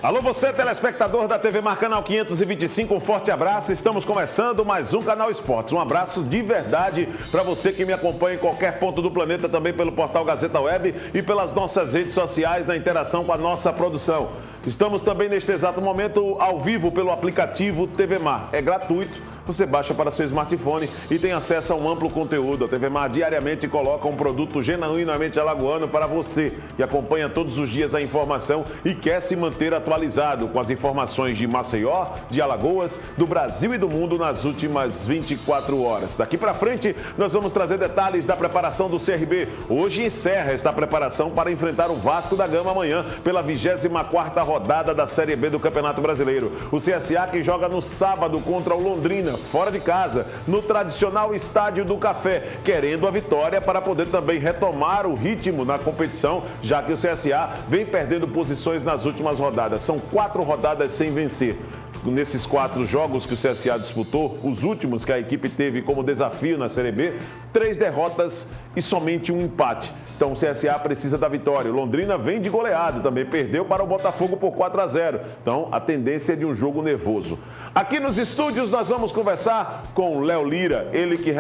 Alô, você, telespectador da TV Mar Canal 525, um forte abraço. Estamos começando mais um Canal Esportes. Um abraço de verdade para você que me acompanha em qualquer ponto do planeta, também pelo portal Gazeta Web e pelas nossas redes sociais na interação com a nossa produção. Estamos também neste exato momento ao vivo pelo aplicativo TV Mar. É gratuito. Você baixa para seu smartphone e tem acesso a um amplo conteúdo. A TV Mar diariamente coloca um produto genuinamente alagoano para você, que acompanha todos os dias a informação e quer se manter atualizado com as informações de Maceió, de Alagoas, do Brasil e do mundo nas últimas 24 horas. Daqui para frente, nós vamos trazer detalhes da preparação do CRB. Hoje encerra esta preparação para enfrentar o Vasco da Gama amanhã pela 24ª rodada da Série B do Campeonato Brasileiro. O CSA que joga no sábado contra o Londrina, fora de casa, no tradicional Estádio do Café, querendo a vitória para poder também retomar o ritmo na competição, já que o CSA vem perdendo posições nas últimas rodadas. São 4 rodadas sem vencer. Nesses 4 jogos que o CSA disputou, os últimos que a equipe teve como desafio na Série B, 3 derrotas e somente um empate. Então o CSA precisa da vitória. O Londrina vem de goleada, também perdeu para o Botafogo por 4-0. Então a tendência é de um jogo nervoso. Aqui nos estúdios nós vamos conversar com o Léo Lira, ele que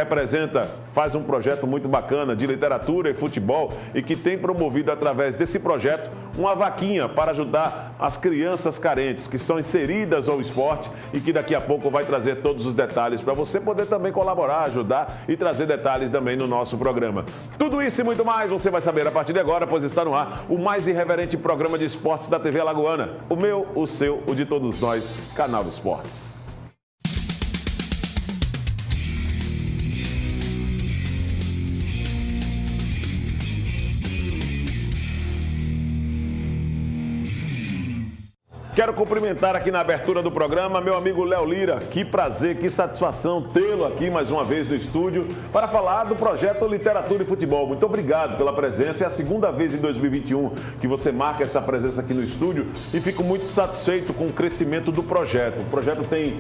faz um projeto muito bacana de literatura e futebol e que tem promovido através desse projeto uma vaquinha para ajudar as crianças carentes que estão inseridas ao esporte e que daqui a pouco vai trazer todos os detalhes para você poder também colaborar, ajudar e trazer detalhes também no nosso programa. Tudo isso e muito mais você vai saber a partir de agora, pois está no ar o mais irreverente programa de esportes da TV Alagoana. O meu, o seu, o de todos nós, Canal Esportes. Quero cumprimentar aqui na abertura do programa meu amigo Léo Lira. Que prazer, que satisfação tê-lo aqui mais uma vez no estúdio para falar do projeto Literatura e Futebol. Muito obrigado pela presença. É a segunda vez em 2021 que você marca essa presença aqui no estúdio e fico muito satisfeito com o crescimento do projeto. O projeto tem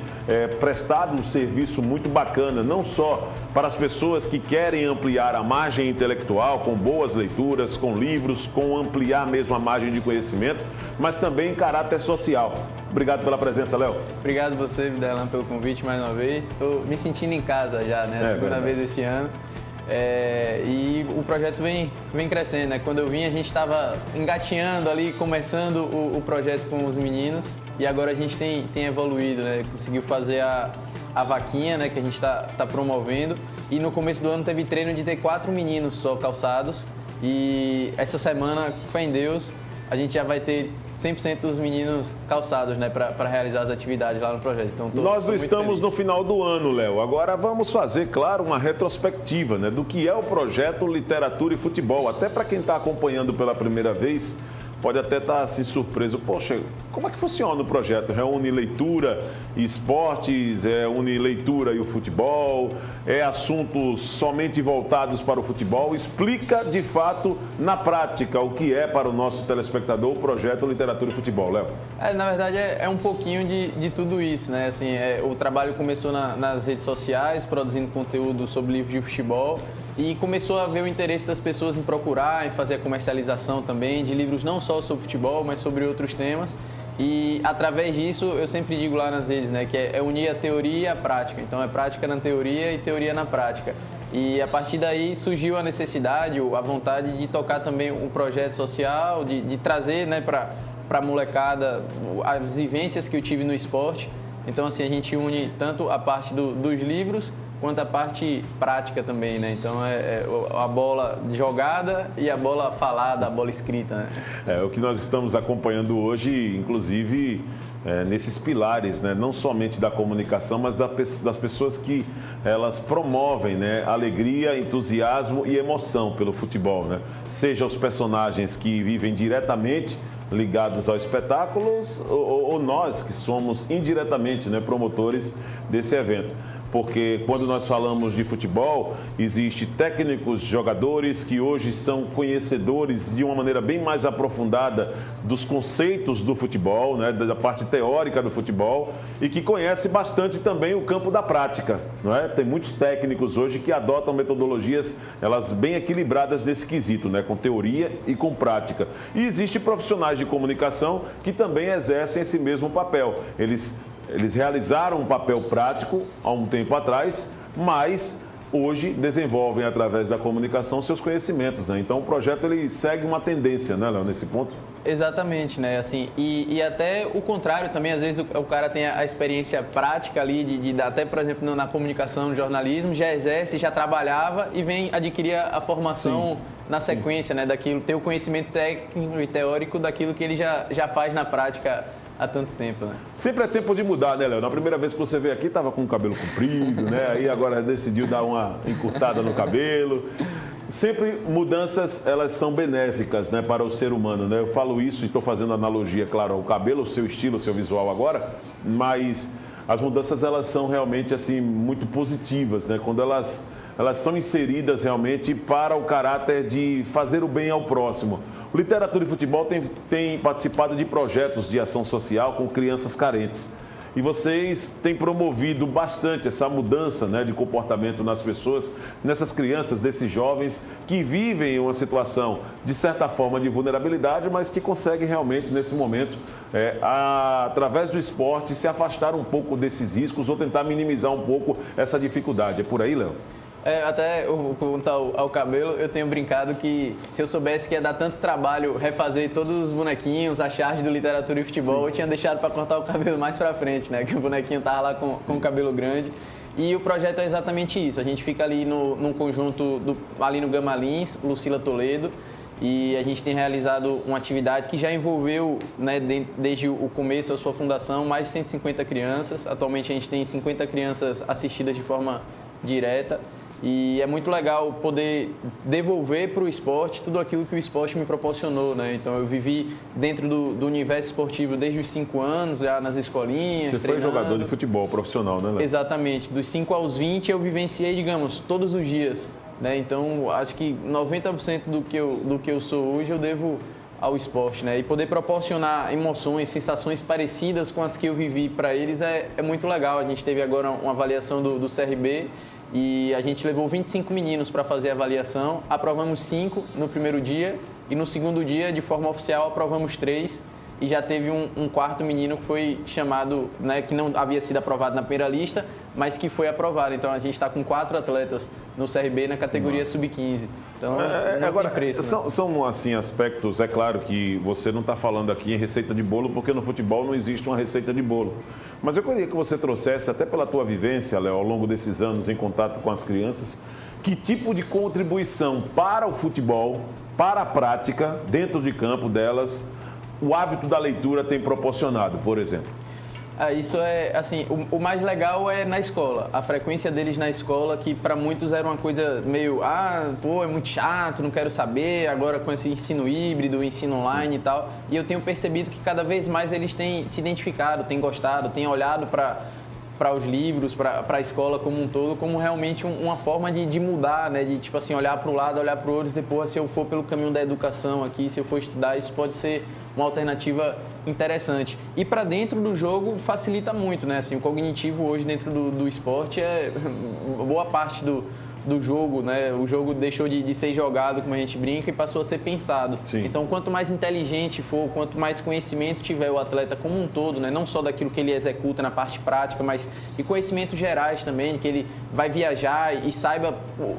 prestado um serviço muito bacana, não só para as pessoas que querem ampliar a margem intelectual com boas leituras, com livros, com ampliar mesmo a margem de conhecimento, mas também em caráter social. Obrigado pela presença, Léo. Obrigado você, Vidalan, pelo convite mais uma vez. Estou me sentindo em casa já, né? Segunda vez esse ano. E o projeto vem crescendo, né? Quando eu vim, a gente estava engatinhando ali, começando o projeto com os meninos. E agora a gente tem evoluído, né? Conseguiu fazer a vaquinha, né? Que a gente está promovendo. E no começo do ano teve treino de ter 4 meninos só calçados. E essa semana, fé em Deus, a gente já vai ter 100% dos meninos calçados, né, para realizar as atividades lá no projeto. Então, nós não estamos no final do ano, Léo. Agora vamos fazer, claro, uma retrospectiva, né, do que é o projeto Literatura e Futebol. Até para quem está acompanhando pela primeira vez, pode até estar assim surpreso. Poxa, como é que funciona o projeto? Reúne leitura e esportes, une leitura e o futebol, assuntos somente voltados para o futebol. Explica, de fato, na prática, o que é para o nosso telespectador o projeto Literatura e Futebol, Léo. Na verdade, é um pouquinho de tudo isso, né? Assim, o trabalho começou nas redes sociais, produzindo conteúdo sobre livros de futebol. E começou a haver o interesse das pessoas em procurar, em fazer a comercialização também de livros não só sobre futebol, mas sobre outros temas. E através disso, eu sempre digo lá nas redes, né, que é unir a teoria e a prática. Então é prática na teoria e teoria na prática. E a partir daí surgiu a necessidade, a vontade de tocar também um projeto social, de trazer, né, para a molecada as vivências que eu tive no esporte. Então assim, a gente une tanto a parte dos livros quanto a parte prática também, né? Então a bola jogada e a bola falada, a bola escrita, né? É o que nós estamos acompanhando hoje, inclusive nesses pilares, né? Não somente da comunicação, mas das pessoas que elas promovem, né, alegria, entusiasmo e emoção pelo futebol, né? Seja os personagens que vivem diretamente ligados aos espetáculos ou nós que somos indiretamente, né, promotores desse evento. porque quando nós falamos de futebol, existe técnicos, jogadores que hoje são conhecedores de uma maneira bem mais aprofundada dos conceitos do futebol, né, da parte teórica do futebol, e que conhece bastante também o campo da prática, não é? Tem muitos técnicos hoje que adotam metodologias, elas bem equilibradas nesse quesito, né, com teoria e com prática. E existem profissionais de comunicação que também exercem esse mesmo papel. Eles realizaram um papel prático há um tempo atrás, mas hoje desenvolvem através da comunicação seus conhecimentos, né? Então o projeto ele segue uma tendência, né, Léo, nesse ponto? Exatamente, né? Assim, e até o contrário também, às vezes o cara tem a experiência prática ali, até, por exemplo, na comunicação, no jornalismo, já exerce, já trabalhava e vem adquirir a formação na sequência, né? Daquilo, ter o conhecimento técnico e teórico daquilo que ele já faz na prática há tanto tempo, né? Sempre é tempo de mudar, né, Léo? Na primeira vez que você veio aqui, estava com o cabelo comprido, né? Aí agora decidiu dar uma encurtada no cabelo. Sempre mudanças, elas são benéficas, né, para o ser humano, né? Eu falo isso e estou fazendo analogia, claro, ao cabelo, o seu estilo, o seu visual agora, mas as mudanças, elas são realmente, assim, muito positivas, né? Quando elas são inseridas realmente para o caráter de fazer o bem ao próximo. O Literatura e Futebol tem participado de projetos de ação social com crianças carentes. E vocês têm promovido bastante essa mudança, né, de comportamento nas pessoas, nessas crianças, desses jovens que vivem uma situação, de certa forma, de vulnerabilidade, mas que conseguem realmente, nesse momento, através do esporte, se afastar um pouco desses riscos ou tentar minimizar um pouco essa dificuldade. É por aí, Léo? Até quanto ao cabelo, eu tenho brincado que se eu soubesse que ia dar tanto trabalho refazer todos os bonequinhos, a charge do Literatura e Futebol, eu tinha deixado para cortar o cabelo mais para frente, né? Que o bonequinho tava lá com o cabelo grande. E o projeto é exatamente isso. A gente fica ali num conjunto, ali no Gamalins, Lucila Toledo, e a gente tem realizado uma atividade que já envolveu, né, desde o começo, a sua fundação, mais de 150 crianças. Atualmente a gente tem 50 crianças assistidas de forma direta. E é muito legal poder devolver para o esporte tudo aquilo que o esporte me proporcionou, né? Então, eu vivi dentro do universo esportivo desde os 5 anos, já nas escolinhas, Você treinando. foi jogador de futebol profissional, né, Léo? Exatamente. Dos 5 aos 20 eu vivenciei, digamos, todos os dias, né? Então, acho que 90% do que eu sou hoje eu devo ao esporte, né? E poder proporcionar emoções, sensações parecidas com as que eu vivi para eles é muito legal. A gente teve agora uma avaliação do CRB, e a gente levou 25 meninos para fazer a avaliação, aprovamos 5 no primeiro dia e no segundo dia, de forma oficial, aprovamos 3 e já teve um quarto menino que foi chamado, né, que não havia sido aprovado na primeira lista, mas que foi aprovado. Então a gente está com 4 atletas no CRB na categoria sub-15. Então não agora, tem preço. São assim, aspectos, é claro que você não está falando aqui em receita de bolo, porque no futebol não existe uma receita de bolo. Mas eu queria que você trouxesse, até pela tua vivência, Léo, ao longo desses anos em contato com as crianças, que tipo de contribuição para o futebol, para a prática, dentro de campo delas, o hábito da leitura tem proporcionado, por exemplo? Isso é, assim, o mais legal é na escola. A frequência deles na escola, que para muitos era uma coisa meio, é muito chato, não quero saber, agora com esse ensino híbrido, ensino online e tal. E eu tenho percebido que cada vez mais eles têm se identificado, têm gostado, têm olhado para os livros, para a escola como um todo, como realmente uma forma de mudar, né? De, tipo assim, olhar para o lado, olhar para o outro e dizer, se eu for pelo caminho da educação aqui, se eu for estudar, isso pode ser uma alternativa interessante. E para dentro do jogo facilita muito, né? Assim, o cognitivo hoje dentro do esporte é boa parte do jogo, né? O jogo deixou de ser jogado, como a gente brinca, e passou a ser pensado. Sim. Então, quanto mais inteligente for, quanto mais conhecimento tiver o atleta como um todo, né? Não só daquilo que ele executa na parte prática, mas de conhecimentos gerais também, que ele vai viajar e saiba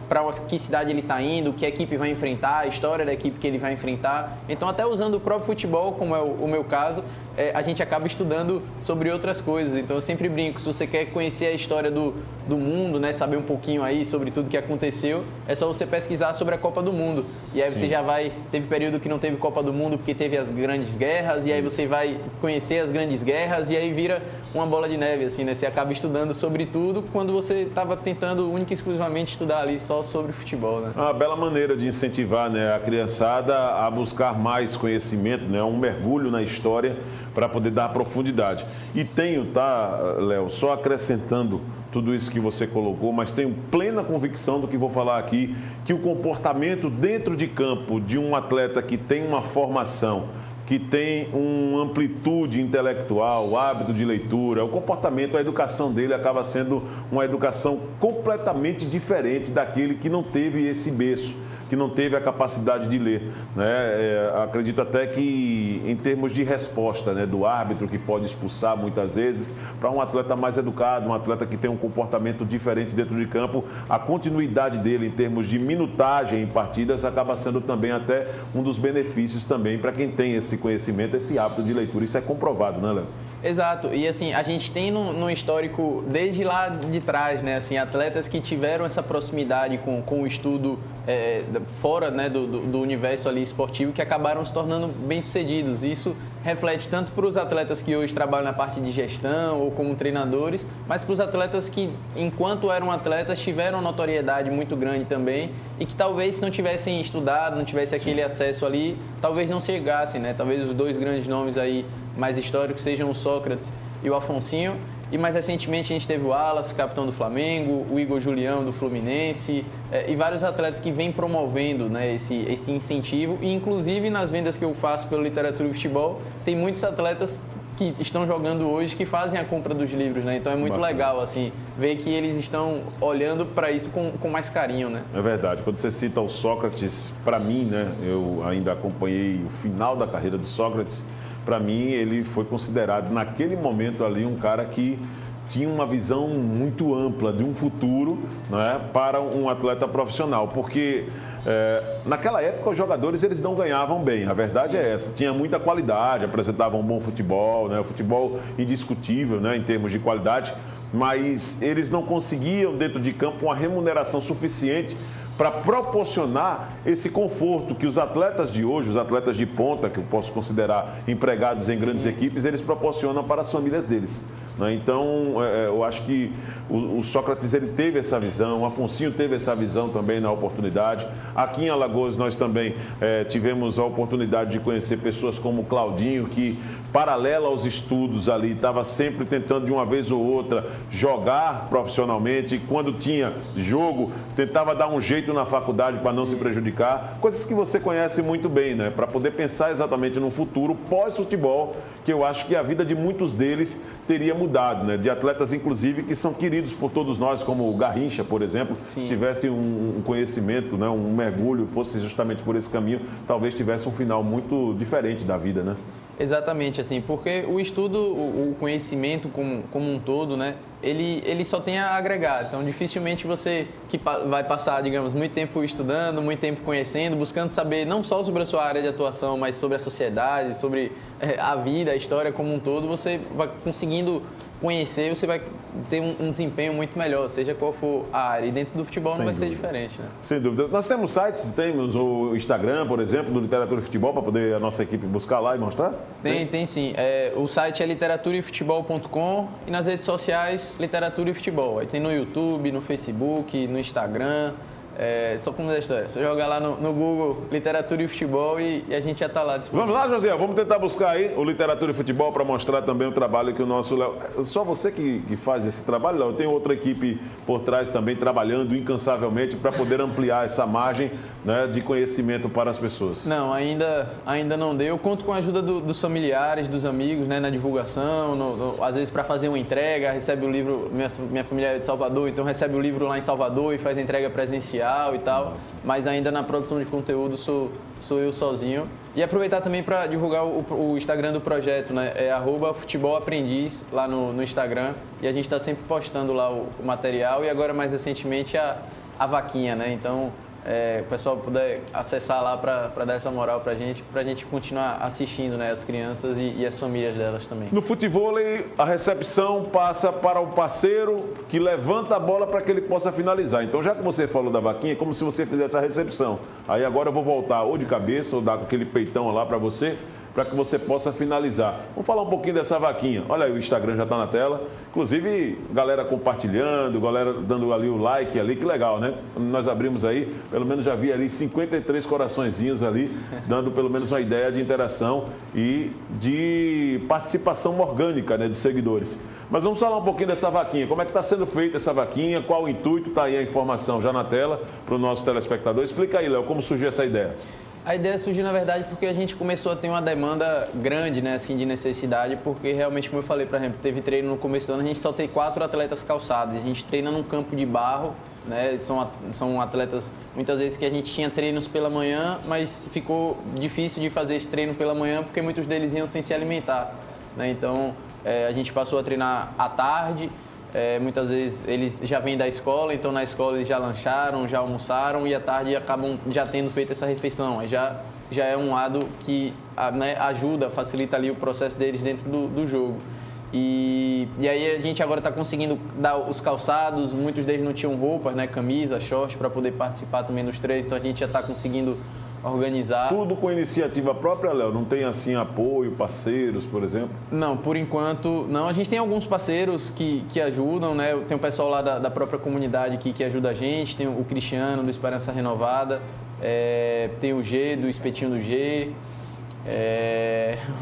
para que cidade ele está indo, que equipe vai enfrentar, a história da equipe que ele vai enfrentar. Então, até usando o próprio futebol, como é o meu caso, a gente acaba estudando sobre outras coisas. Então, eu sempre brinco, se você quer conhecer a história do mundo, né, saber um pouquinho aí sobre tudo que aconteceu, é só você pesquisar sobre a Copa do Mundo. E aí você já vai... Teve período que não teve Copa do Mundo porque teve as grandes guerras, e aí você vai conhecer as grandes guerras, e aí vira uma bola de neve, assim, né? Você acaba estudando sobre tudo quando você estava tentando única e exclusivamente estudar ali só sobre futebol, né? Uma bela maneira de incentivar, né, a criançada a buscar mais conhecimento, né, um mergulho na história para poder dar profundidade. E tenho, tá, Léo, só acrescentando tudo isso que você colocou, mas tenho plena convicção do que vou falar aqui, que o comportamento dentro de campo de um atleta que tem uma formação, que tem uma amplitude intelectual, hábito de leitura, o comportamento, a educação dele acaba sendo uma educação completamente diferente daquele que não teve esse berço, que não teve a capacidade de ler, né? Acredito até que em termos de resposta, né, do árbitro que pode expulsar muitas vezes, para um atleta mais educado, um atleta que tem um comportamento diferente dentro de campo, a continuidade dele em termos de minutagem em partidas acaba sendo também até um dos benefícios também para quem tem esse conhecimento, esse hábito de leitura. Isso é comprovado, né, Léo? Exato, e assim, a gente tem no histórico desde lá de trás, né, assim, atletas que tiveram essa proximidade com o estudo fora, né, do universo ali esportivo, que acabaram se tornando bem-sucedidos. Isso reflete tanto para os atletas que hoje trabalham na parte de gestão ou como treinadores, mas para os atletas que, enquanto eram atletas, tiveram notoriedade muito grande também e que talvez se não tivessem estudado, não tivessem aquele acesso ali, talvez não chegassem, né, talvez os dois grandes nomes aí mais históricos sejam o Sócrates e o Afonsinho. E mais recentemente a gente teve o Wallace, capitão do Flamengo, o Igor Julião do Fluminense e vários atletas que vêm promovendo, né, esse incentivo. E inclusive nas vendas que eu faço pela Literatura e Futebol, tem muitos atletas que estão jogando hoje que fazem a compra dos livros, né? Então é muito legal assim ver que eles estão olhando para isso com mais carinho, né? É verdade. Quando você cita o Sócrates, para mim, né, eu ainda acompanhei o final da carreira do Sócrates. Para mim, ele foi considerado, naquele momento ali, um cara que tinha uma visão muito ampla de um futuro, né, para um atleta profissional. Porque naquela época os jogadores eles não ganhavam bem, a verdade é essa. Tinha muita qualidade, apresentavam um bom futebol, né, o futebol indiscutível, né, em termos de qualidade, mas eles não conseguiam, dentro de campo, uma remuneração suficiente para proporcionar esse conforto que os atletas de hoje, os atletas de ponta, que eu posso considerar empregados em grandes equipes, eles proporcionam para as famílias deles. Né? Então, eu acho que o Sócrates ele teve essa visão, o Afonsinho teve essa visão também na oportunidade. Aqui em Alagoas nós também tivemos a oportunidade de conhecer pessoas como o Claudinho, que paralelo aos estudos ali, estava sempre tentando de uma vez ou outra jogar profissionalmente, e quando tinha jogo, tentava dar um jeito na faculdade para não se prejudicar, coisas que você conhece muito bem, né? Para poder pensar exatamente no futuro pós-futebol, que eu acho que a vida de muitos deles teria mudado, né? De atletas, inclusive, que são queridos por todos nós, como o Garrincha, por exemplo, se tivesse um conhecimento, né? Um mergulho, fosse justamente por esse caminho, talvez tivesse um final muito diferente da vida, né? Exatamente, assim, porque o estudo, o conhecimento como um todo, né, ele só tem a agregar. Então, dificilmente você que vai passar, digamos, muito tempo estudando, muito tempo conhecendo, buscando saber não só sobre a sua área de atuação, mas sobre a sociedade, sobre a vida, a história como um todo, você vai conseguindo conhecer, você vai ter um desempenho muito melhor, seja qual for a área. E dentro do futebol não vai ser diferente, né? Sem dúvida. Nós temos sites, temos o Instagram, por exemplo, do Literatura e Futebol, para poder a nossa equipe buscar lá e mostrar? Tem sim. O site é literaturaefutebol.com e nas redes sociais, Literatura e Futebol. Aí tem no YouTube, no Facebook, no Instagram. Só como da história. Você joga lá no Google Literatura e Futebol e a gente já está lá disponível. Vamos lá, José, vamos tentar buscar aí o Literatura e Futebol para mostrar também o trabalho que o nosso Léo... Só você que faz esse trabalho, Léo? Tem outra equipe por trás também trabalhando incansavelmente para poder ampliar essa margem, né, de conhecimento para as pessoas. Não, ainda não deu. Eu conto com a ajuda dos familiares, dos amigos, né, na divulgação, às vezes para fazer uma entrega, recebe o livro, minha família é de Salvador, então recebe o livro lá em Salvador e faz a entrega presencial e tal, mas ainda na produção de conteúdo sou eu sozinho. E aproveitar também para divulgar o Instagram do projeto, né? É @futebolaprendiz lá no Instagram, e a gente está sempre postando lá o material e agora mais recentemente a vaquinha, né? Então, o pessoal puder acessar lá para dar essa moral pra gente continuar assistindo, né, as crianças e as famílias delas também. No futevôlei, a recepção passa para o parceiro que levanta a bola para que ele possa finalizar. Então, já que você falou da vaquinha, é como se você fizesse a recepção. Aí agora eu vou voltar ou de cabeça ou dar aquele peitão lá para você. para que você possa finalizar. Vamos falar um pouquinho dessa vaquinha. Olha aí, o Instagram já está na tela. Inclusive, galera compartilhando, galera dando ali o like ali, que legal, né? Quando nós abrimos aí, pelo menos já vi ali 53 coraçõezinhos ali, dando pelo menos uma ideia de interação e de participação orgânica, né, de seguidores. Mas vamos falar um pouquinho dessa vaquinha. Como é que está sendo feita essa vaquinha? Qual o intuito? Está aí a informação já na tela para o nosso telespectador. Explica aí, Léo, como surgiu essa ideia. A ideia surgiu, na verdade, porque a gente começou a ter uma demanda grande, né, assim, de necessidade, porque realmente, como eu falei, por exemplo, teve treino no começo do ano, a gente só tem 4 atletas calçados. A gente treina num campo de barro, né, são atletas, muitas vezes, que a gente tinha treinos pela manhã, mas ficou difícil de fazer esse treino pela manhã, porque muitos deles iam sem se alimentar, né, então a gente passou a treinar à tarde. Muitas vezes eles já vêm da escola, então na escola eles já lancharam, já almoçaram e à tarde acabam já tendo feito essa refeição. Aí já é um lado que, né, ajuda, facilita ali o processo deles dentro do jogo. E aí a gente agora está conseguindo dar os calçados, muitos deles não tinham roupas, né, camisa, short, para poder participar também dos treinos, então a gente já está conseguindo organizar. Tudo com iniciativa própria, Léo? Não tem, assim, apoio, parceiros, por exemplo? Não, por enquanto, não. A gente tem alguns parceiros que ajudam, né? Tem o pessoal lá da própria comunidade que ajuda a gente, tem o Cristiano, do Esperança Renovada, tem o G, do Espetinho do G.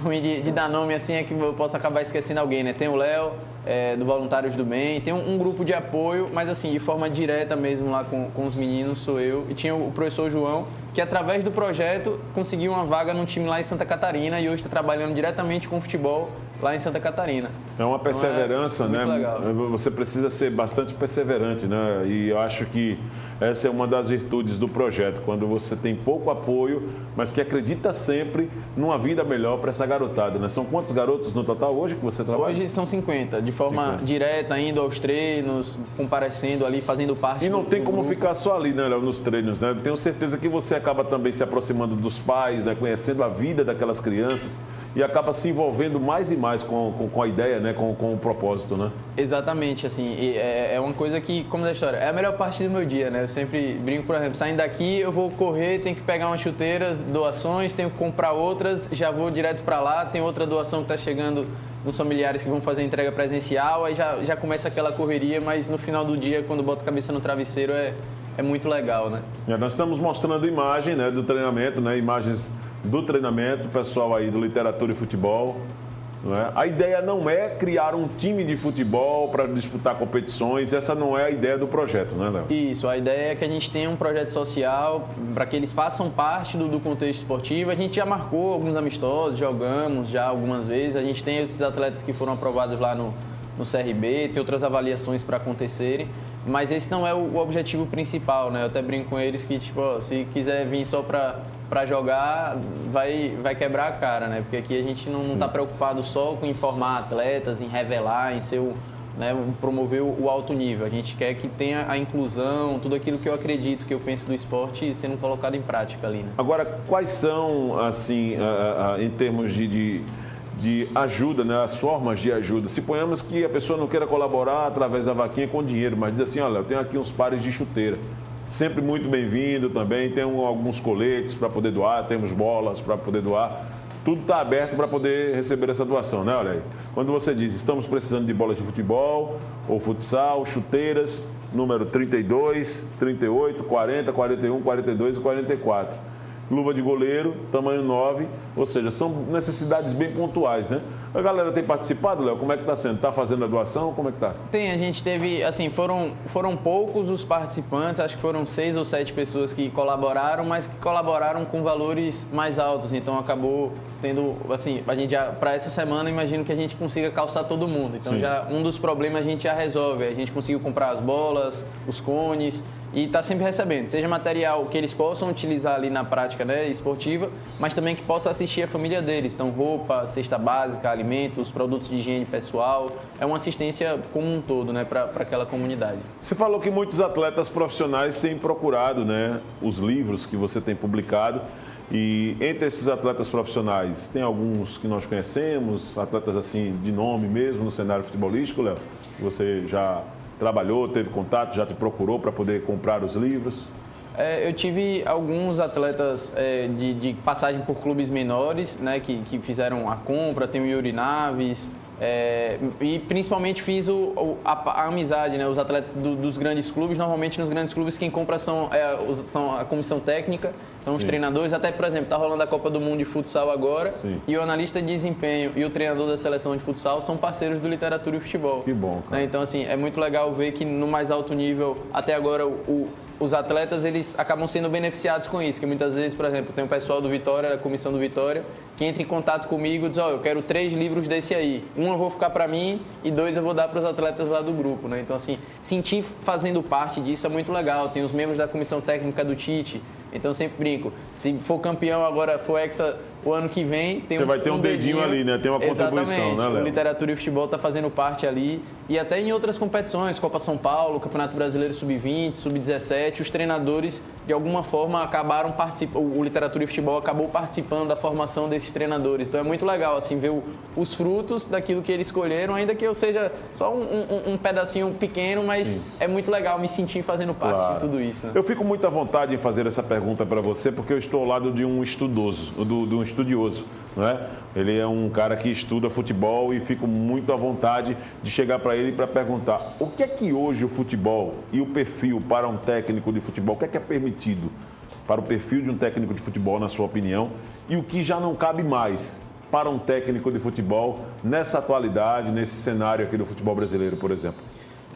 Ruim de dar nome assim é que eu posso acabar esquecendo alguém, né? Tem o Léo, do Voluntários do Bem, tem um grupo de apoio, mas assim, de forma direta mesmo lá com os meninos sou eu. E tinha o professor João, que através do projeto conseguiu uma vaga num time lá em Santa Catarina e hoje está trabalhando diretamente com futebol lá em Santa Catarina. É uma perseverança, então, né? Muito legal. Você precisa ser bastante perseverante, né? E eu acho que essa é uma das virtudes do projeto, quando você tem pouco apoio, mas que acredita sempre numa vida melhor para essa garotada, né? São quantos garotos no total hoje que você trabalha? Hoje são 50, de forma direta, indo aos treinos, comparecendo ali, fazendo parte E não tem como grupo. ficar só ali, né, Léo, nos treinos, né? Tenho certeza que você acaba também se aproximando dos pais, né, conhecendo a vida daquelas crianças e acaba se envolvendo mais e mais com a ideia, né, com o propósito, né? Exatamente, assim, é uma coisa que, como da história, é a melhor parte do meu dia, né? Eu sempre brinco, por exemplo, saindo daqui, eu vou correr, tenho que pegar umas chuteiras, doações, tenho que comprar outras, já vou direto para lá, tem outra doação que está chegando nos familiares que vão fazer a entrega presencial, aí já começa aquela correria, mas no final do dia, quando boto a cabeça no travesseiro, é muito legal, né? Nós estamos mostrando imagem, né, do treinamento, né, imagens do treinamento, pessoal aí do Literatura e Futebol. Não é? A ideia não é criar um time de futebol para disputar competições, essa não é a ideia do projeto, né, Léo? Isso, a ideia é que a gente tenha um projeto social para que eles façam parte do contexto esportivo. A gente já marcou alguns amistosos, jogamos já algumas vezes, a gente tem esses atletas que foram aprovados lá no CRB, tem outras avaliações para acontecerem, mas esse não é o objetivo principal, né? Eu até brinco com eles que, tipo, ó, se quiser vir só para jogar, vai quebrar a cara, né? Porque aqui a gente não está preocupado só com informar atletas, em revelar, em ser né, promover o alto nível. A gente quer que tenha a inclusão, tudo aquilo que eu acredito, que eu penso do esporte sendo colocado em prática ali, né? Agora, quais são, assim, em termos de ajuda, né, as formas de ajuda? Suponhamos que a pessoa não queira colaborar através da vaquinha com dinheiro, mas diz assim, olha, eu tenho aqui uns pares de chuteira. Sempre muito bem-vindo também, tem alguns coletes para poder doar, temos bolas para poder doar. Tudo está aberto para poder receber essa doação, né? Olha aí. Quando você diz, estamos precisando de bolas de futebol ou futsal, chuteiras, número 32, 38, 40, 41, 42 e 44. Luva de goleiro, tamanho 9, ou seja, são necessidades bem pontuais, né? A galera tem participado, Léo? Como é que está sendo? Está fazendo a doação? Como é que está? Tem, a gente teve, assim, foram poucos os participantes, acho que foram 6 ou 7 pessoas que colaboraram, mas que colaboraram com valores mais altos, então acabou tendo, assim, a gente já, para essa semana, imagino que a gente consiga calçar todo mundo, então Sim. já um dos problemas a gente já resolve, a gente conseguiu comprar as bolas, os cones, e está sempre recebendo, seja material que eles possam utilizar ali na prática, né, esportiva, mas também que possa assistir a família deles. Então, roupa, cesta básica, alimentos, produtos de higiene pessoal, é uma assistência como um todo, né, para aquela comunidade. Você falou que muitos atletas profissionais têm procurado, né, os livros que você tem publicado. E entre esses atletas profissionais, tem alguns que nós conhecemos, atletas assim de nome mesmo no cenário futebolístico, Léo? Você já trabalhou, teve contato, já te procurou para poder comprar os livros? Eu tive alguns atletas de passagem por clubes menores, né, que fizeram a compra, tem o Yuri Naves, e principalmente fiz a amizade, né, os atletas dos grandes clubes. Normalmente nos grandes clubes quem compra são a comissão técnica, então os treinadores. Até, por exemplo, está rolando a Copa do Mundo de futsal agora. Sim. E o analista de desempenho e o treinador da seleção de futsal são parceiros do Literatura e Futebol. Que bom, cara. Então, assim, é muito legal ver que no mais alto nível, até agora, os atletas, eles acabam sendo beneficiados com isso, que muitas vezes, por exemplo, tem o pessoal do Vitória, da comissão do Vitória, que entra em contato comigo e diz, eu quero 3 livros desse aí. Um eu vou ficar para mim e 2 eu vou dar para os atletas lá do grupo, né? Então, assim, sentir fazendo parte disso é muito legal. Tem os membros da comissão técnica do Tite. Então, eu sempre brinco, se for campeão agora, for hexa o ano que vem, tem Você vai ter um dedinho ali, né? Tem uma contribuição, exatamente, né, Léo? O Literatura e Futebol está fazendo parte ali. E até em outras competições, Copa São Paulo, Campeonato Brasileiro Sub-20, Sub-17, os treinadores, de alguma forma, acabaram participando, o Literatura e Futebol acabou participando da formação desses treinadores. Então, é muito legal, assim, ver os frutos daquilo que eles escolheram, ainda que eu seja só um pedacinho pequeno, mas sim, é muito legal me sentir fazendo parte de tudo isso. Né? Eu fico muito à vontade em fazer essa pergunta para você, porque eu estou ao lado de um estudoso, de um estudioso, não é? Ele é um cara que estuda futebol e fico muito à vontade de chegar para ele para perguntar o que é que hoje o futebol e o perfil para um técnico de futebol, o que é permitido para o perfil de um técnico de futebol, na sua opinião, e o que já não cabe mais para um técnico de futebol nessa atualidade, nesse cenário aqui do futebol brasileiro, por exemplo?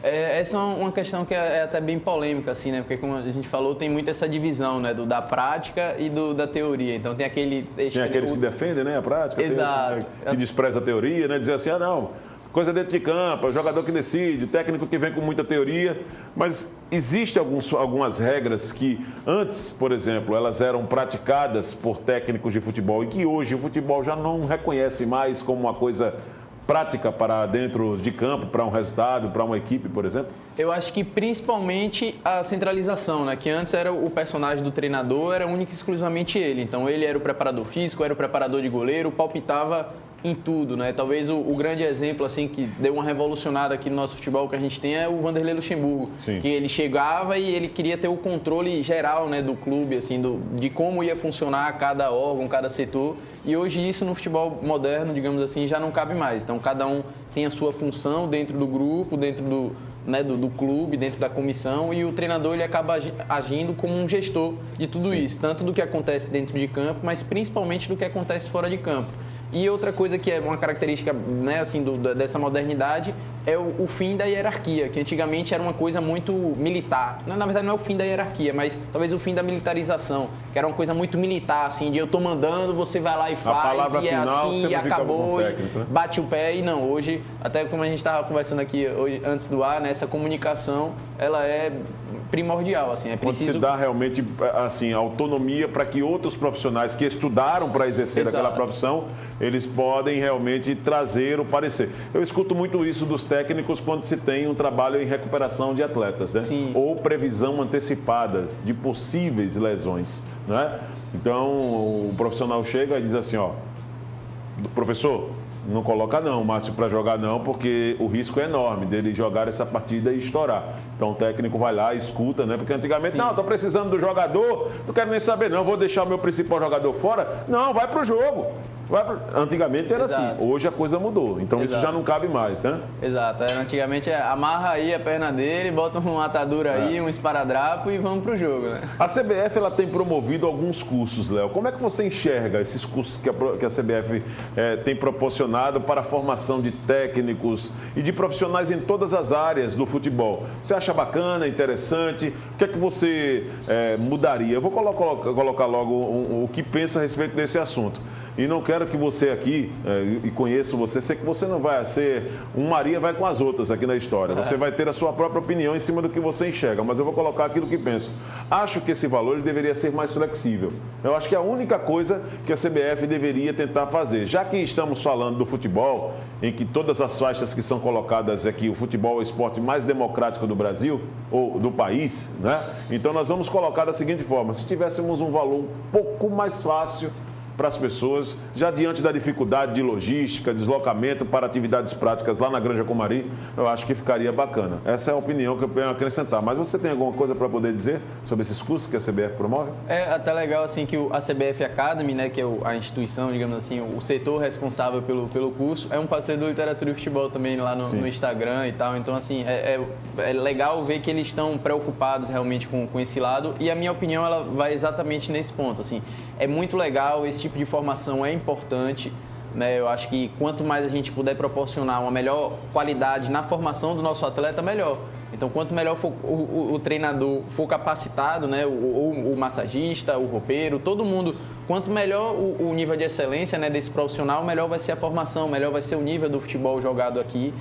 Essa é uma questão que é até bem polêmica, assim, né? Porque, como a gente falou, tem muito essa divisão, né? Da prática e da teoria. Então, tem aquele... Tem aqueles que defendem, né? A prática. Exato. Tem esse, né, que despreza a teoria, né? Dizer assim, não, coisa dentro de campo, é o jogador que decide, o técnico que vem com muita teoria. Mas existem algumas regras que antes, por exemplo, elas eram praticadas por técnicos de futebol e que hoje o futebol já não reconhece mais como uma coisa prática para dentro de campo, para um resultado, para uma equipe, por exemplo? Eu acho que principalmente a centralização, né? Que antes era o personagem do treinador, era único e exclusivamente ele. Então ele era o preparador físico, era o preparador de goleiro, palpitava em tudo, né? Talvez o grande exemplo, assim, que deu uma revolucionada aqui no nosso futebol que a gente tem é o Vanderlei Luxemburgo. Sim. Que ele chegava e ele queria ter o controle geral, né, do clube, assim, de como ia funcionar cada órgão, cada setor. E hoje isso no futebol moderno, digamos assim, já não cabe mais. Então cada um tem a sua função dentro do grupo, dentro do clube, dentro da comissão, e o treinador ele acaba agindo como um gestor de tudo Sim. isso, tanto do que acontece dentro de campo, mas principalmente do que acontece fora de campo. E outra coisa que é uma característica, né, assim, dessa modernidade é o fim da hierarquia, que antigamente era uma coisa muito militar. Na verdade, não é o fim da hierarquia, mas talvez o fim da militarização, que era uma coisa muito militar, assim, de eu tô mandando, você vai lá e faz, e é assim, e acabou, técnico, né? Bate o pé. E não, hoje, até como a gente estava conversando aqui hoje, antes do ar, né, essa comunicação, ela é primordial, assim, é preciso... Onde se dá realmente, assim, autonomia para que outros profissionais que estudaram para exercer Exato. aquela profissão, eles podem realmente trazer o parecer. Eu escuto muito isso dos técnicos quando se tem um trabalho em recuperação de atletas, né? Sim. Ou previsão antecipada de possíveis lesões, né? Então, o profissional chega e diz assim, professor, não coloca não, o Márcio para jogar não, porque o risco é enorme dele jogar essa partida e estourar. Então o técnico vai lá, escuta, né? Porque antigamente, Sim. não, estou precisando do jogador, não quero nem saber não, vou deixar o meu principal jogador fora. Não, vai pro jogo. Antigamente era Exato. assim, hoje a coisa mudou, então Exato. isso já não cabe mais, né? Exato, antigamente amarra aí a perna dele, bota uma atadura aí, um esparadrapo e vamos pro jogo, né? A CBF ela tem promovido alguns cursos, Léo. Como é que você enxerga esses cursos que a CBF tem proporcionado para a formação de técnicos e de profissionais em todas as áreas do futebol? Você acha bacana, interessante? O que é que você mudaria? Eu vou colocar logo o que pensa a respeito desse assunto. E não quero que você aqui, e conheço você, sei que você não vai ser um Maria vai com as outras aqui na história. Você vai ter a sua própria opinião em cima do que você enxerga, mas eu vou colocar aquilo que penso. Acho que esse valor ele deveria ser mais flexível. Eu acho que é a única coisa que a CBF deveria tentar fazer. Já que estamos falando do futebol, em que todas as faixas que são colocadas aqui, o futebol é o esporte mais democrático do Brasil, ou do país, né? Então nós vamos colocar da seguinte forma, se tivéssemos um valor um pouco mais fácil para as pessoas, já diante da dificuldade de logística, deslocamento para atividades práticas lá na Granja Comari, eu acho que ficaria bacana. Essa é a opinião que eu tenho a acrescentar. Mas você tem alguma coisa para poder dizer sobre esses cursos que a CBF promove? É até legal assim que a CBF Academy, né, que é a instituição, digamos assim, o setor responsável pelo curso, é um parceiro do Literatura e Futebol também lá no Instagram e tal. Então, assim, é legal ver que eles estão preocupados realmente com esse lado. E a minha opinião, ela vai exatamente nesse ponto. Assim, é muito legal, esse tipo de formação é importante. Né? Eu acho que quanto mais a gente puder proporcionar uma melhor qualidade na formação do nosso atleta, melhor. Então, quanto melhor for o treinador for capacitado, né? o massagista, o roupeiro, todo mundo, quanto melhor o nível de excelência, né, desse profissional, melhor vai ser a formação, melhor vai ser o nível do futebol jogado aqui.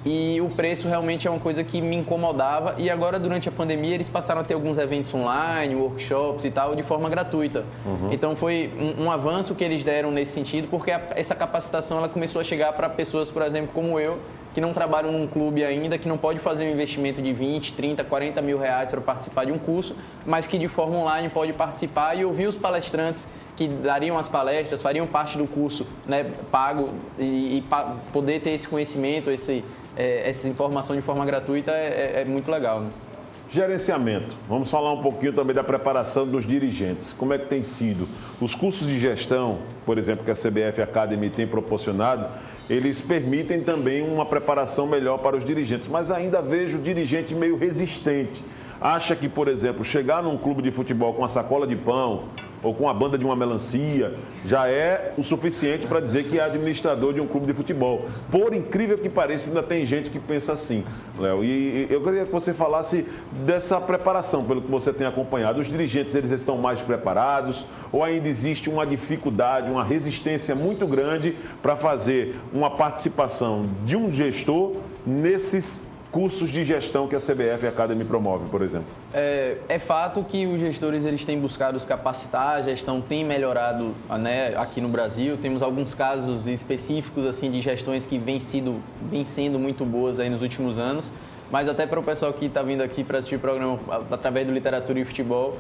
E o preço realmente é uma coisa que me incomodava. E agora, durante a pandemia, eles passaram a ter alguns eventos online, workshops e tal, de forma gratuita. Então, foi um avanço que eles deram nesse sentido, porque essa capacitação ela começou a chegar para pessoas, por exemplo, como eu, que não trabalham num clube ainda, que não pode fazer um investimento de 20, 30, 40 mil reais para participar de um curso, mas que de forma online pode participar e ouvir os palestrantes que dariam as palestras, fariam parte do curso, né, pago, e poder ter esse conhecimento, essa informação de forma gratuita é muito legal. Né? Gerenciamento. Vamos falar um pouquinho também da preparação dos dirigentes. Como é que tem sido? Os cursos de gestão, por exemplo, que a CBF Academy tem proporcionado, eles permitem também uma preparação melhor para os dirigentes, mas ainda vejo o dirigente meio resistente. Acha que, por exemplo, chegar num clube de futebol com uma sacola de pão ou com a banda de uma melancia já é o suficiente para dizer que é administrador de um clube de futebol. Por incrível que pareça, ainda tem gente que pensa assim, Léo. E eu queria que você falasse dessa preparação, pelo que você tem acompanhado. Os dirigentes, eles estão mais preparados ou ainda existe uma dificuldade, uma resistência muito grande para fazer uma participação de um gestor nesses cursos de gestão que a CBF Academy promove, por exemplo? É fato que os gestores eles têm buscado os capacitar, a gestão tem melhorado, né, aqui no Brasil. Temos alguns casos específicos assim, de gestões que vêm sendo muito boas aí nos últimos anos. Mas até para o pessoal que está vindo aqui para assistir o programa através do Literatura e Futebol,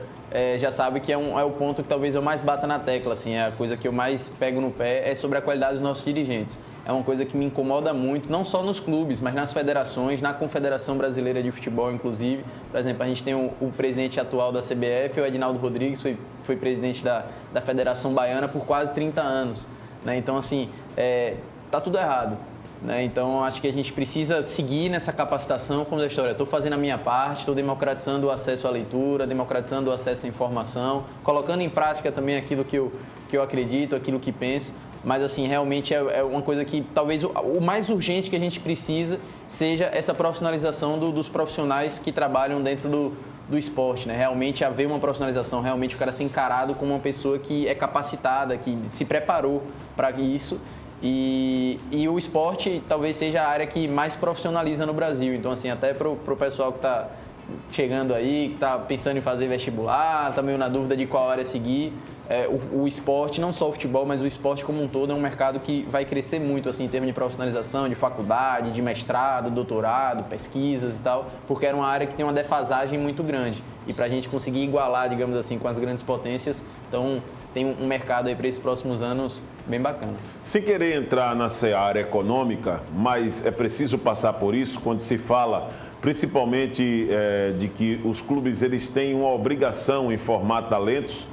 já sabe que é o ponto que talvez eu mais bata na tecla, assim, é a coisa que eu mais pego no pé, é sobre a qualidade dos nossos dirigentes. É uma coisa que me incomoda muito, não só nos clubes, mas nas federações, na Confederação Brasileira de Futebol, inclusive. Por exemplo, a gente tem o presidente atual da CBF, o Edinaldo Rodrigues, foi presidente da Federação Baiana por quase 30 anos. Né? Então, assim, tá tudo errado. Né? Então, acho que a gente precisa seguir nessa capacitação como da história. Estou fazendo a minha parte, estou democratizando o acesso à leitura, democratizando o acesso à informação, colocando em prática também aquilo que eu acredito, aquilo que penso. Mas, assim, realmente é uma coisa que talvez o mais urgente que a gente precisa seja essa profissionalização dos profissionais que trabalham dentro do esporte, né? Realmente haver uma profissionalização, realmente o cara ser encarado como uma pessoa que é capacitada, que se preparou para isso. E o esporte talvez seja a área que mais profissionaliza no Brasil. Então, assim, até para o pessoal que está chegando aí, que está pensando em fazer vestibular, está meio na dúvida de qual área seguir, o esporte, não só o futebol, mas o esporte como um todo, é um mercado que vai crescer muito assim, em termos de profissionalização, de faculdade, de mestrado, doutorado, pesquisas e tal, porque era uma área que tem uma defasagem muito grande. E para a gente conseguir igualar, digamos assim, com as grandes potências, então tem um mercado aí para esses próximos anos bem bacana. Sem querer entrar na seara econômica, mas é preciso passar por isso quando se fala principalmente de que os clubes eles têm uma obrigação em formar talentos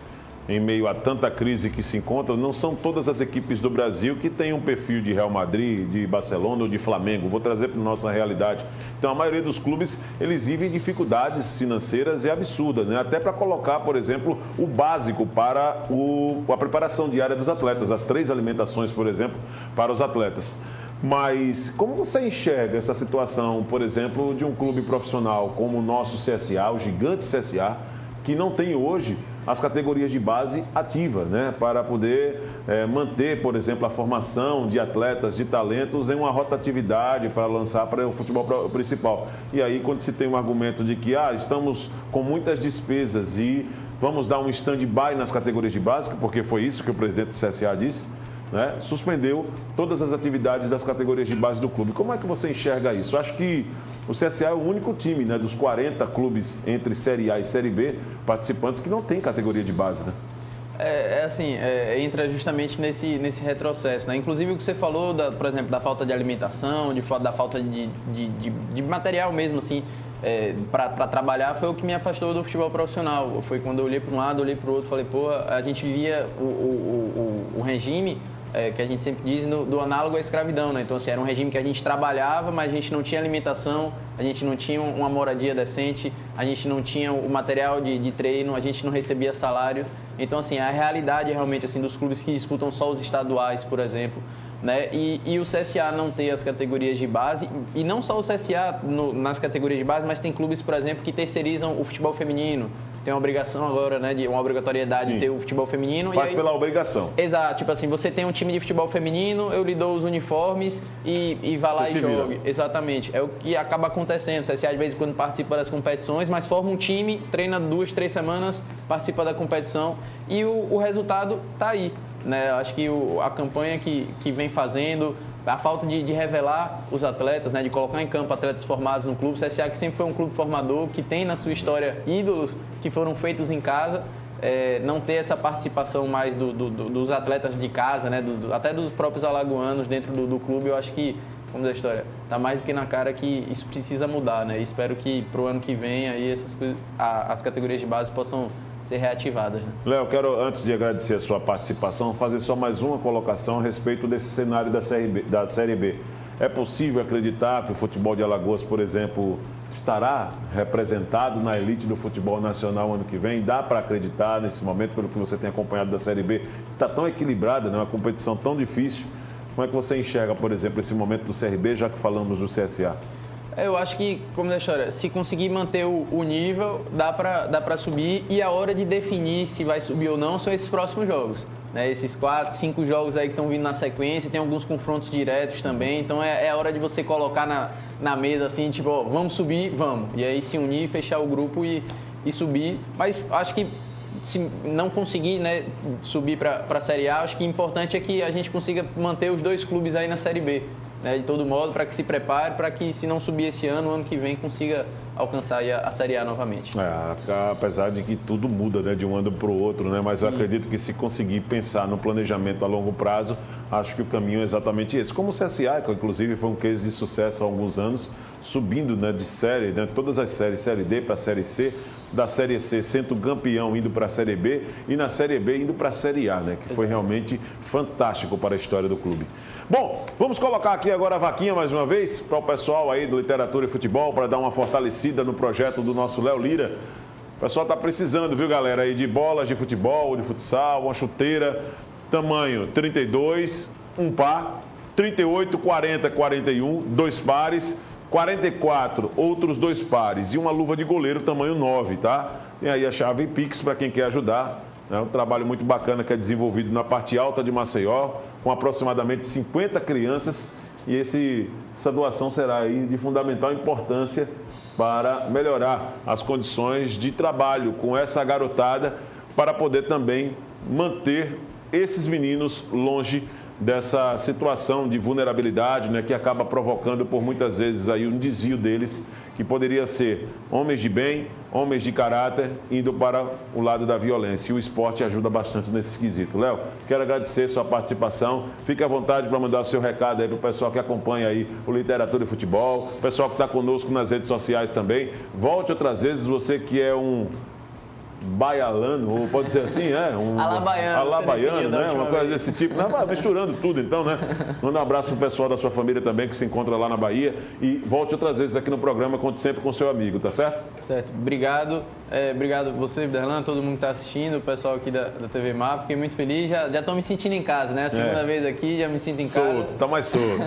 em meio a tanta crise que se encontra. Não são todas as equipes do Brasil que têm um perfil de Real Madrid, de Barcelona ou de Flamengo. Vou trazer para a nossa realidade. Então, a maioria dos clubes, eles vivem dificuldades financeiras absurdas, né? Até para colocar, por exemplo, o básico para a preparação diária dos atletas, as 3 alimentações, por exemplo, para os atletas. Mas como você enxerga essa situação, por exemplo, de um clube profissional como o nosso CSA, o gigante CSA, que não tem hoje as categorias de base ativas, né? Para poder manter, por exemplo, a formação de atletas, de talentos em uma rotatividade para lançar para o futebol principal. E aí, quando se tem um argumento de que estamos com muitas despesas e vamos dar um stand-by nas categorias de base, porque foi isso que o presidente do CSA disse, né? Suspendeu todas as atividades das categorias de base do clube. Como é que você enxerga isso? Eu acho que o CSA é o único time, né, dos 40 clubes entre Série A e Série B participantes que não tem categoria de base, né? Entra justamente nesse retrocesso, né? Inclusive o que você falou, por exemplo, da falta de alimentação, da falta de material mesmo, assim, para trabalhar, foi o que me afastou do futebol profissional. Foi quando eu olhei para um lado, olhei para o outro, falei, pô, a gente vivia o regime que a gente sempre diz do análogo à escravidão, né? Então, assim, era um regime que a gente trabalhava, mas a gente não tinha alimentação, a gente não tinha uma moradia decente, a gente não tinha o material de treino, a gente não recebia salário. Então, assim, a realidade realmente assim, dos clubes que disputam só os estaduais, por exemplo, né? E o CSA não ter as categorias de base, e não só o CSA nas categorias de base, mas tem clubes, por exemplo, que terceirizam o futebol feminino. Tem uma obrigação agora, né, de uma obrigatoriedade de ter o futebol feminino. Faz pela obrigação. Exato, tipo assim, você tem um time de futebol feminino, eu lhe dou os uniformes e vá lá e jogue. Exatamente, é o que acaba acontecendo. O CSA de vez em quando participa das competições, mas forma um time, treina 2, 3 semanas, participa da competição e o resultado tá aí. Né? Acho que a campanha que vem fazendo, a falta de revelar os atletas, né? De colocar em campo atletas formados no clube. O CSA, que sempre foi um clube formador, que tem na sua história ídolos que foram feitos em casa, não ter essa participação mais dos atletas de casa, né? Até dos próprios alagoanos dentro do clube, eu acho que, como diz a história, está mais do que na cara que isso precisa mudar, né? E espero que para o ano que vem aí as categorias de base possam ser reativadas. Né? Léo, quero, antes de agradecer a sua participação, fazer só mais uma colocação a respeito desse cenário da Série B. É possível acreditar que o futebol de Alagoas, por exemplo, estará representado na elite do futebol nacional ano que vem? Dá para acreditar nesse momento, pelo que você tem acompanhado da Série B? Está tão equilibrada, né? Uma competição tão difícil. Como é que você enxerga, por exemplo, esse momento do CRB, já que falamos do CSA? Eu acho que, como da história, se conseguir manter o nível, dá para subir, e a hora de definir se vai subir ou não são esses próximos jogos. Né? Esses 4, 5 jogos aí que estão vindo na sequência, tem alguns confrontos diretos também, então é a hora de você colocar na mesa assim, tipo, ó, vamos subir, vamos. E aí se unir, fechar o grupo e subir. Mas acho que se não conseguir, né, subir para a Série A, acho que o importante é que a gente consiga manter os 2 clubes aí na Série B. De todo modo, para que se prepare, para que se não subir esse ano, o ano que vem consiga alcançar a Série A novamente. Apesar de que tudo muda, né, de um ano para o outro, né? Mas eu acredito que se conseguir pensar no planejamento a longo prazo, acho que o caminho é exatamente esse. Como o CSA, que inclusive foi um case de sucesso há alguns anos, subindo, né, de série, né, todas as séries, Série D para a Série C, da Série C sendo campeão indo para a Série B e na Série B indo para a Série A, né, que foi realmente fantástico para a história do clube. Bom, vamos colocar aqui agora a vaquinha mais uma vez para o pessoal aí do Literatura e Futebol, para dar uma fortalecida no projeto do nosso Léo Lira. O pessoal está precisando, viu, galera, aí de bolas de futebol, de futsal, uma chuteira, tamanho 32, um par, 38, 40, 41, 2 pares, 44, outros 2 pares e uma luva de goleiro tamanho 9, tá? Tem aí a chave Pix para quem quer ajudar. É um trabalho muito bacana que é desenvolvido na parte alta de Maceió, com aproximadamente 50 crianças, e essa doação será aí de fundamental importância para melhorar as condições de trabalho com essa garotada, para poder também manter esses meninos longe dessa situação de vulnerabilidade, né, que acaba provocando por muitas vezes aí um desvio deles, que poderia ser homens de bem, homens de caráter, indo para o lado da violência. E o esporte ajuda bastante nesse quesito. Léo, quero agradecer sua participação. Fique à vontade para mandar o seu recado aí para o pessoal que acompanha aí o Literatura e Futebol, o pessoal que está conosco nas redes sociais também. Volte outras vezes, você que é um baialano, ou pode ser assim, alabaiano, né? Uma coisa desse tipo, misturando tudo então, né? Manda um abraço pro pessoal da sua família também, que se encontra lá na Bahia, e volte outras vezes aqui no programa, conte sempre com seu amigo, tá certo? Certo, obrigado, obrigado você, Viderlan, todo mundo que está assistindo, o pessoal aqui da TV Mar, fiquei muito feliz, já estou me sentindo em casa, né? A segunda vez aqui, já me sinto em casa. Tá mais solto.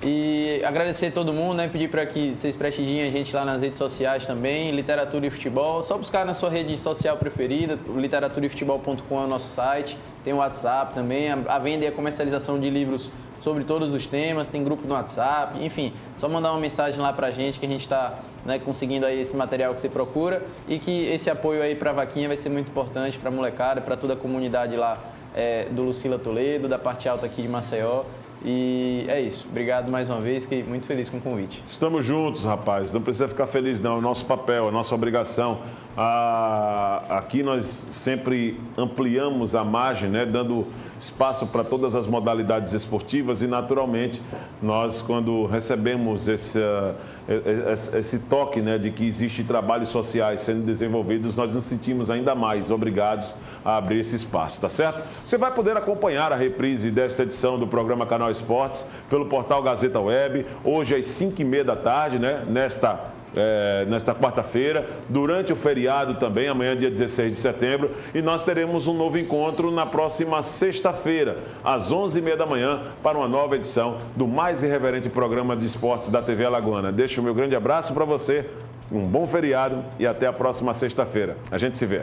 E agradecer a todo mundo, né? Pedir para que vocês prestigiem a gente lá nas redes sociais também, Literatura e Futebol. Só buscar na sua rede social preferida, literaturaefutebol.com é o nosso site. Tem o WhatsApp também, a venda e a comercialização de livros sobre todos os temas, tem grupo no WhatsApp, enfim. Só mandar uma mensagem lá para a gente que a gente está, né, conseguindo aí esse material que você procura, e que esse apoio aí para a vaquinha vai ser muito importante para a molecada, para toda a comunidade lá do Lucila Toledo, da parte alta aqui de Maceió. E é isso. Obrigado mais uma vez, fiquei muito feliz com o convite. Estamos juntos, rapaz. Não precisa ficar feliz, não. É o nosso papel, é a nossa obrigação Aqui nós sempre ampliamos a margem, né, dando espaço para todas as modalidades esportivas e, naturalmente, nós, quando recebemos esse toque, né, de que existem trabalhos sociais sendo desenvolvidos, nós nos sentimos ainda mais obrigados a abrir esse espaço, tá certo? Você vai poder acompanhar a reprise desta edição do programa Canal Esportes pelo portal Gazeta Web, hoje às 5h30 da tarde, né, nesta quarta-feira, durante o feriado também, amanhã, dia 16 de setembro, e nós teremos um novo encontro na próxima sexta-feira, às 11h30 da manhã, para uma nova edição do mais irreverente programa de esportes da TV Alagoana. Deixo o meu grande abraço para você, um bom feriado e até a próxima sexta-feira. A gente se vê.